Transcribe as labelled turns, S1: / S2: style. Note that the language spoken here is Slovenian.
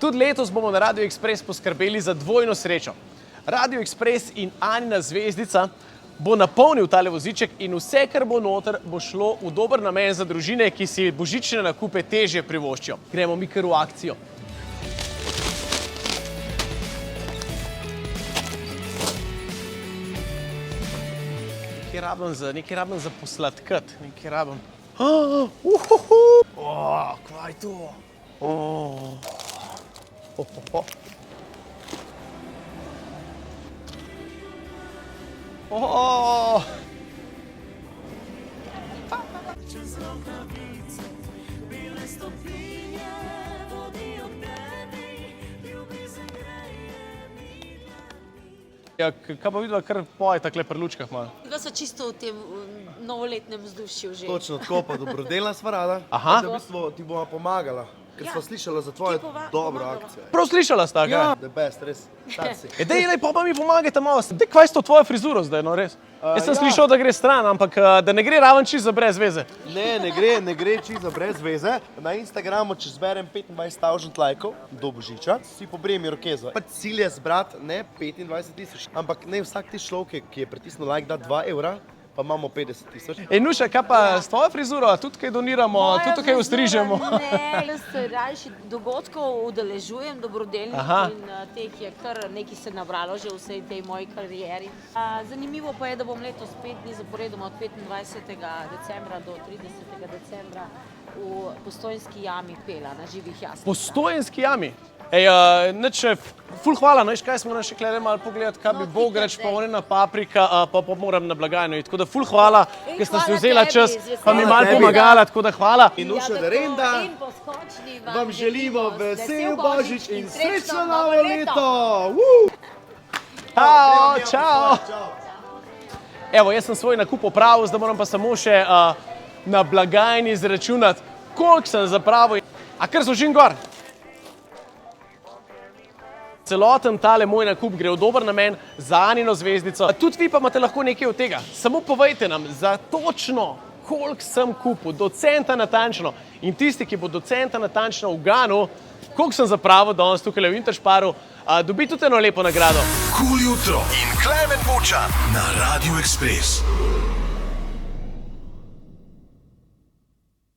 S1: Tudi letos bomo na Radio Express poskrbeli za dvojno srečo. Radio Express in Anina zvezdica bo napolnil tale voziček in vse, kar bo noter, bo šlo v dober namen za družine, ki si božične nakupe težje privoščijo. Gremo mi kar v akcijo. Nekaj rabim za posladkat, nekaj rabim. Kva je to? Ja, kaj pa vidva, kar poje takle pri lučkah malo?
S2: Da so čisto v tem novoletnem vzdušju že.
S3: Točno tako, pa dobrodelna sva rada.
S1: Aha.
S3: Da v bistvu ti bova pomagala, ker sva slišala za tvojo dobro akcijo.
S1: Prav slišala sta, kaj?
S3: Ja, the best, res. Tak si.
S1: Dej, pa mi pomagajte malo. Dej, kvaj s to tvojo frizuro zdaj, no res? Jaz sem slišal, da gre stran, ampak da ne gre raven čisto za brez veze.
S3: Ne gre čisto brez veze. Na Instagramu, če zberem 25,000 lajkov do božiča, si pobrijem irokezo. Pač cilj je zbrati ne 25,000, ampak ne vsak ti človek, ki je pritisnil like, da 2 evra, pa imamo 50,000.
S1: Nuša, kaj pa s tvojo frizuro? Tudi kaj doniramo, tudi tukaj ustrižemo?
S2: Ne, jaz se rajši dogodkov udeležujem dobrodelnih in teh je kar nekaj se nabralo že v vsej tej moji karieri. Zanimivo pa je, da bom letos 5 dni zaporedoma od 25. decembra do 30. decembra v Postojnski jami pela na živih jaslicah.
S1: Postojnski jami? Ej, ful hvala, no, kaj smo še klede malo pogledati, kaj bi bograč, pa onena paprika, pa moram na blagajno. Tako da ful hvala, ker ste si vzela čas, pa mi malo pomagala, tako da hvala.
S3: In Nuša Derenda, vam želimo vesel božič in srečno novo leto!
S1: Čau! Evo, jaz sem svoj nakup opravil, zdaj moram pa samo še na blagajni izračunati, koliko sem zapravil. A kar so žin gor? Celoten tale moj nakup gre v dober namen za Anino zvezdico. Tudi vi pa imate lahko nekaj od tega. Samo povejte nam za točno, koliko sem kupil, do centa natančno. In tisti, ki bo do centa natančno uganil, koliko sem zapravil danes tukaj v Interšparu, dobi tudi eno lepo nagrado.
S4: Kul jutro in Klemen Bučar na Radio Express.